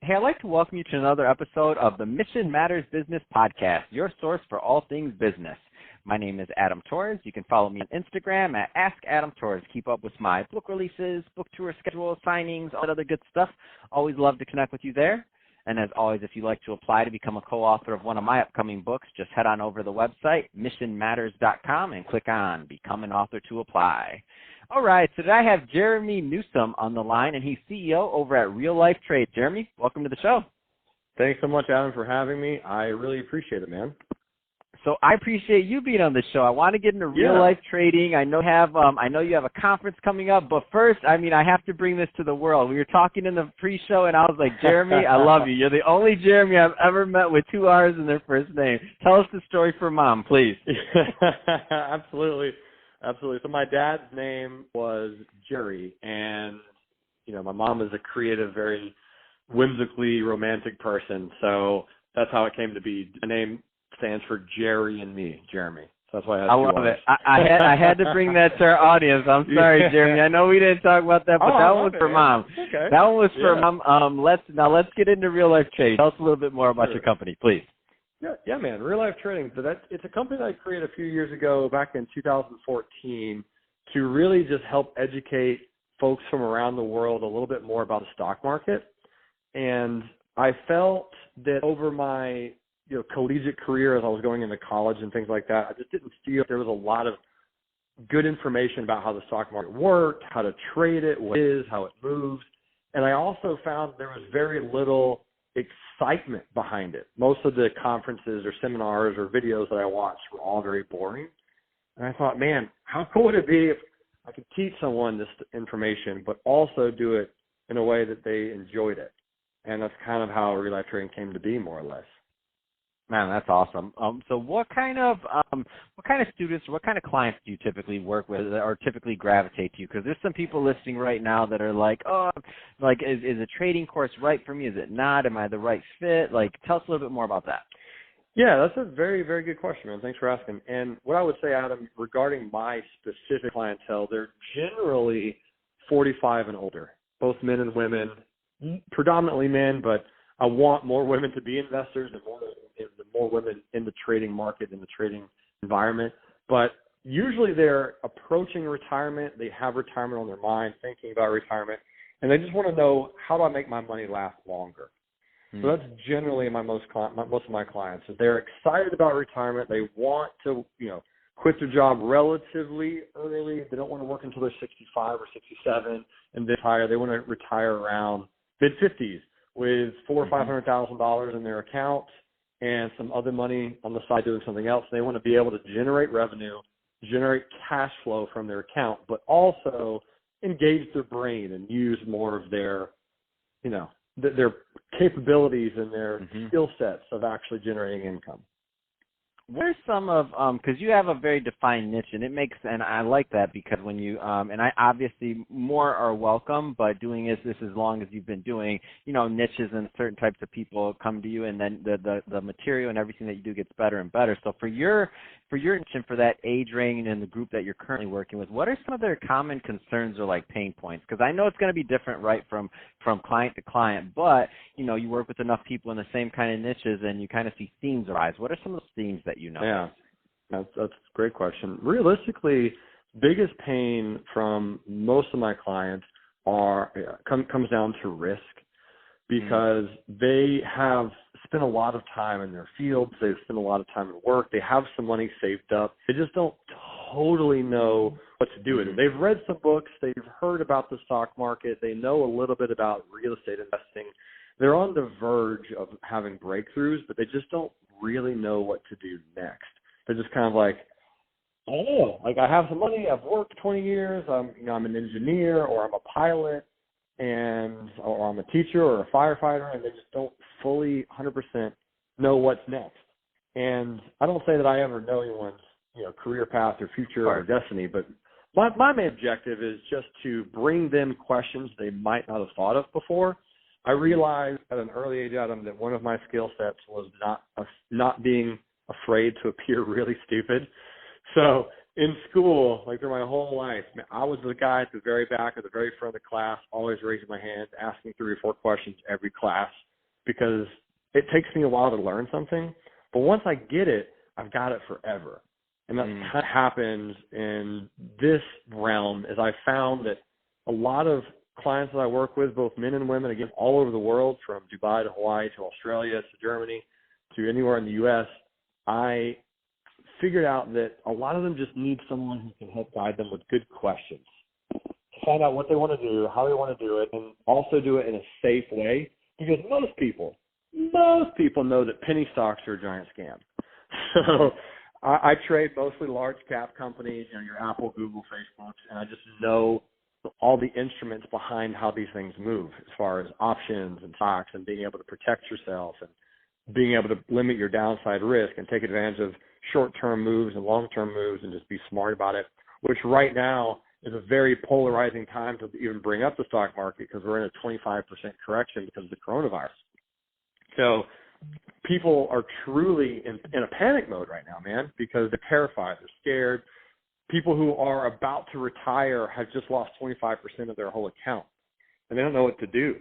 Hey, I'd like to welcome you to another episode of the Mission Matters Business Podcast, your source for all things business. My name is Adam Torres. You can follow me on Instagram at AskAdamTorres. Keep up with my book releases, book tour schedule, signings, all that other good stuff. Always love to connect with you there. And as always, if you'd like to apply to become a co-author of one of my upcoming books, just head on over to the website, missionmatters.com, and click on Become an Author to apply. All right, so today I have Jerremy Newsome on the line, and he's CEO over at Real Life Trade. Jerremy, welcome to the show. Thanks so much, Adam, for having me. I really appreciate it, man. So I appreciate you being on the show. I want to get into real life trading. I know you have a conference coming up, but first, I have to bring this to the world. We were talking in the pre-show, and I was like, Jerremy, I love you. You're the only Jerremy I've ever met with 2 R's in their first name. Tell us the story for Mom, please. Absolutely. So my dad's name was Jerry, and my mom is a creative, very whimsically romantic person. So that's how it came to be. The name stands for Jerry and me, Jeremy. So that's why I love it. I had to bring that to our audience. I'm sorry, Jeremy. I know we didn't talk about that, but that one was for Mom. Okay. That one was for Mom. Let's get into Real Life Trade. Tell us a little bit more about your company, please. Yeah, man. Real Life Trading. So it's a company that I created a few years ago, back in 2014, to really just help educate folks from around the world a little bit more about the stock market. And I felt that over my collegiate career, as I was going into college and things like that, I just didn't feel there was a lot of good information about how the stock market worked, how to trade it, what it is, how it moves. And I also found there was very little excitement behind it. Most of the conferences or seminars or videos that I watched were all very boring. And I thought, man, how cool would it be if I could teach someone this information, but also do it in a way that they enjoyed it? And that's kind of how Real Life Trading came to be, more or less. Man, that's awesome. So what kind of students or what kind of clients do you typically work with or typically gravitate to you? Because there's some people listening right now that are like, is a trading course right for me? Is it not? Am I the right fit? Tell us a little bit more about that. Yeah, that's a very, very good question, man. Thanks for asking. And what I would say, Adam, regarding my specific clientele, they're generally 45 and older, both men and women, predominantly men, but I want more women to be investors and more women in the trading market, in the trading environment. But usually they're approaching retirement. They have retirement on their mind, thinking about retirement, and they just want to know, how do I make my money last longer? So that's generally most of my clients. They're excited about retirement. They want to, quit their job relatively early. They don't want to work until they're 65 or 67 and then retire. They want to retire around mid-50s with $400,000 or $500,000 in their account and some other money on the side doing something else. They want to be able to generate revenue, generate cash flow from their account, but also engage their brain and use more of their, their capabilities and their skill sets of actually generating income. What are some of, because you have a very defined niche, and I like that, because when you, and I obviously more are welcome, but doing this as long as you've been doing, niches and certain types of people come to you, and then the material and everything that you do gets better and better. So for your niche and for that age range and the group that you're currently working with, what are some of their common concerns or pain points? Because I know it's going to be different, right, from client to client, but, you work with enough people in the same kind of niches and you kind of see themes arise. What are some of those themes that you know? Yeah, that's a great question. Realistically, biggest pain from most of my clients comes down to risk, because they have spent a lot of time in their fields. They've spent a lot of time at work. They have some money saved up. They just don't totally know what to do with it. They've read some books. They've heard about the stock market. They know a little bit about real estate investing. They're on the verge of having breakthroughs, but they just don't really know what to do next. They're just kind of like, I don't know. I have some money. I've worked 20 years. I'm an engineer, or I'm a pilot, or I'm a teacher or a firefighter, and they just don't fully 100% know what's next. And I don't say that I ever know anyone's career path or future or destiny, but my main objective is just to bring them questions they might not have thought of before. I realized at an early age, Adam, that one of my skill sets was not being afraid to appear really stupid. So in school, through my whole life, I was the guy at the very back or the very front of the class, always raising my hand, asking 3 or 4 questions every class. because it takes me a while to learn something. But once I get it, I've got it forever. And that's kind of happens in this realm, is I found that a lot of clients that I work with, both men and women, again, all over the world, from Dubai to Hawaii to Australia to Germany to anywhere in the U.S., I figured out that a lot of them just need someone who can help guide them with good questions to find out what they want to do, how they want to do it, and also do it in a safe way, because most people know that penny stocks are a giant scam. So I trade mostly large cap companies, your Apple, Google, Facebooks, and I just know all the instruments behind how these things move, as far as options and stocks and being able to protect yourself and being able to limit your downside risk and take advantage of short-term moves and long-term moves and just be smart about it, which right now is a very polarizing time to even bring up the stock market, because we're in a 25% correction because of the coronavirus. So people are truly in a panic mode right now, man, because they're terrified, they're scared. People who are about to retire have just lost 25% of their whole account, and they don't know what to do.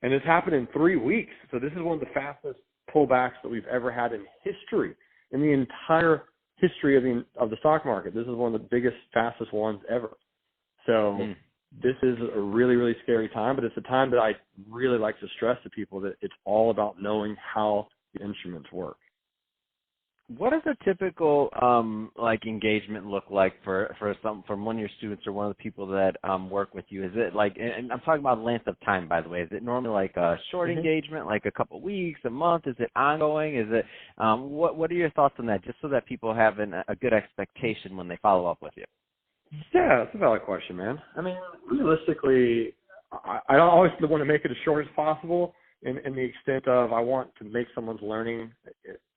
And it's happened in 3 weeks. So this is one of the fastest pullbacks that we've ever had in history, in the entire history of the stock market. This is one of the biggest, fastest ones ever. So this is a really, really scary time, but it's a time that I really like to stress to people that it's all about knowing how the instruments work. What does a typical engagement look like from one of your students or one of the people that work with you? Is it like, and I'm talking about length of time, by the way, is it normally like a short engagement, like a couple weeks, a month? Is it ongoing? Is it what are your thoughts on that, just so that people have a good expectation when they follow up with you? Yeah, that's a valid question, man. I mean, realistically, I always want to make it as short as possible in the extent of I want to make someone's learning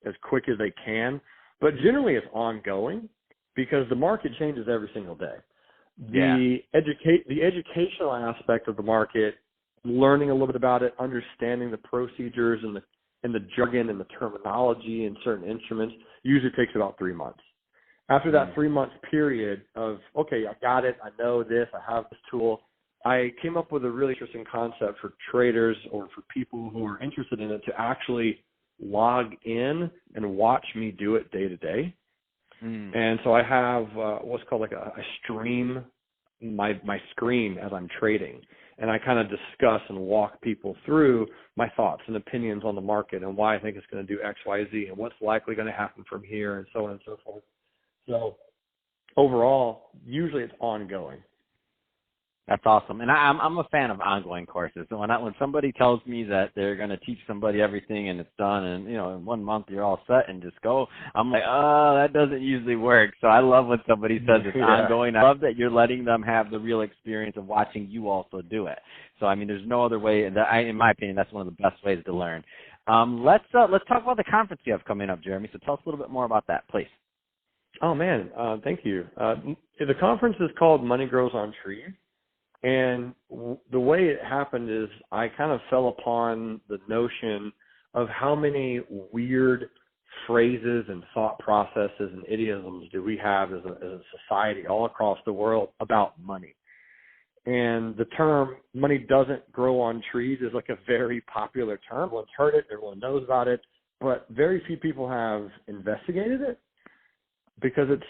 as quick as they can. But generally it's ongoing, because the market changes every single day. The educational aspect of the market, learning a little bit about it, understanding the procedures and the jargon and the terminology and certain instruments, usually takes about 3 months. After that 3 month period of, okay, I got it, I know this, I have this tool, I came up with a really interesting concept for traders or for people who are interested in it to actually log in and watch me do it day to day. And so I have what's called like a stream, my screen as I'm trading. And I kind of discuss and walk people through my thoughts and opinions on the market and why I think it's going to do X, Y, Z and what's likely going to happen from here and so on and so forth. So overall, usually it's ongoing. That's awesome, and I'm a fan of ongoing courses. So when somebody tells me that they're going to teach somebody everything and it's done, and in 1 month you're all set and just go, I'm like, that doesn't usually work. So I love when somebody says it's ongoing. I love that you're letting them have the real experience of watching you also do it. So I mean, there's no other way. In my opinion, that's one of the best ways to learn. Let's talk about the conference you have coming up, Jerremy. So tell us a little bit more about that, please. Oh man, thank you. The conference is called Money Grows on Trees. And the way it happened is I kind of fell upon the notion of how many weird phrases and thought processes and idioms do we have as a society all across the world about money. And the term money doesn't grow on trees is like a very popular term. Everyone's heard it, everyone knows about it, but very few people have investigated it because it's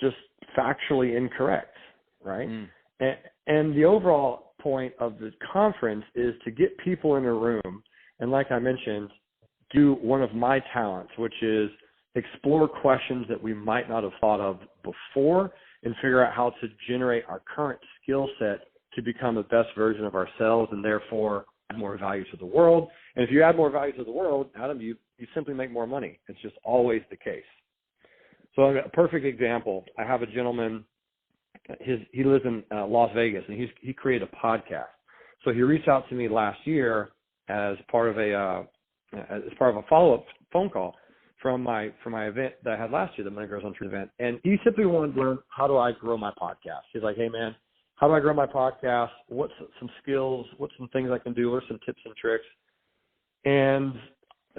just factually incorrect, right? And the overall point of the conference is to get people in a room and, like I mentioned, do one of my talents, which is explore questions that we might not have thought of before and figure out how to generate our current skill set to become the best version of ourselves and therefore add more value to the world. And if you add more value to the world, Adam, you simply make more money. It's just always the case. So a perfect example, I have a gentleman. He lives in Las Vegas, and he created a podcast. So he reached out to me last year as part of a follow-up phone call from my event that I had last year, the Money Grows on Trees event. And he simply wanted to learn, how do I grow my podcast? He's like, hey man, how do I grow my podcast? What's some skills? What's some things I can do? What are some tips and tricks? And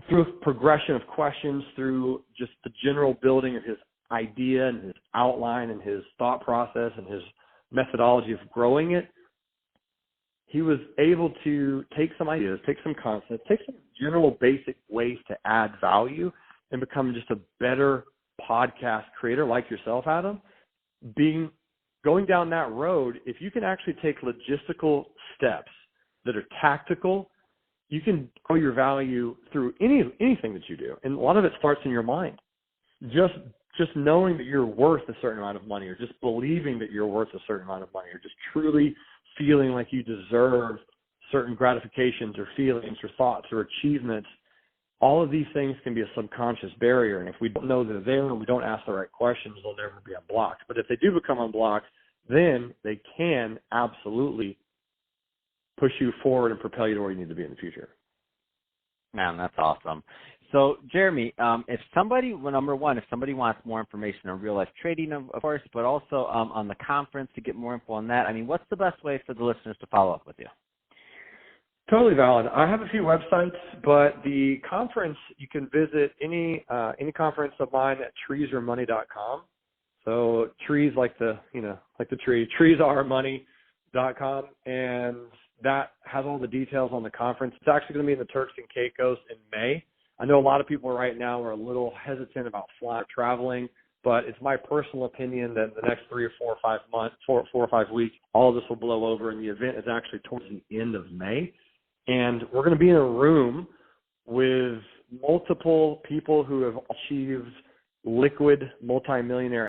through a progression of questions, through just the general building of his idea and his outline and his thought process and his methodology of growing it, he was able to take some ideas, take some concepts, take some general basic ways to add value and become just a better podcast creator like yourself, Adam. Going down that road, if you can actually take logistical steps that are tactical, you can grow your value through anything that you do. And a lot of it starts in your mind. Just knowing that you're worth a certain amount of money, or just believing that you're worth a certain amount of money, or just truly feeling like you deserve certain gratifications or feelings or thoughts or achievements. All of these things can be a subconscious barrier. And if we don't know they're there and we don't ask the right questions, they'll never be unblocked. But if they do become unblocked, then they can absolutely push you forward and propel you to where you need to be in the future. Man, that's awesome. So, Jerremy, if somebody wants more information on real life trading, of course, but also on the conference to get more info on that, I mean, what's the best way for the listeners to follow up with you? Totally valid. I have a few websites, but the conference, you can visit any conference of mine at treesaremoney.com. So trees like the tree, treesaremoney.com, and that has all the details on the conference. It's actually going to be in the Turks and Caicos in May. I know a lot of people right now are a little hesitant about traveling, but it's my personal opinion that in the next 3 or 4 or 5 months, 4 or 5 weeks, all of this will blow over, and the event is actually towards the end of May. And we're going to be in a room with multiple people who have achieved liquid multimillionaire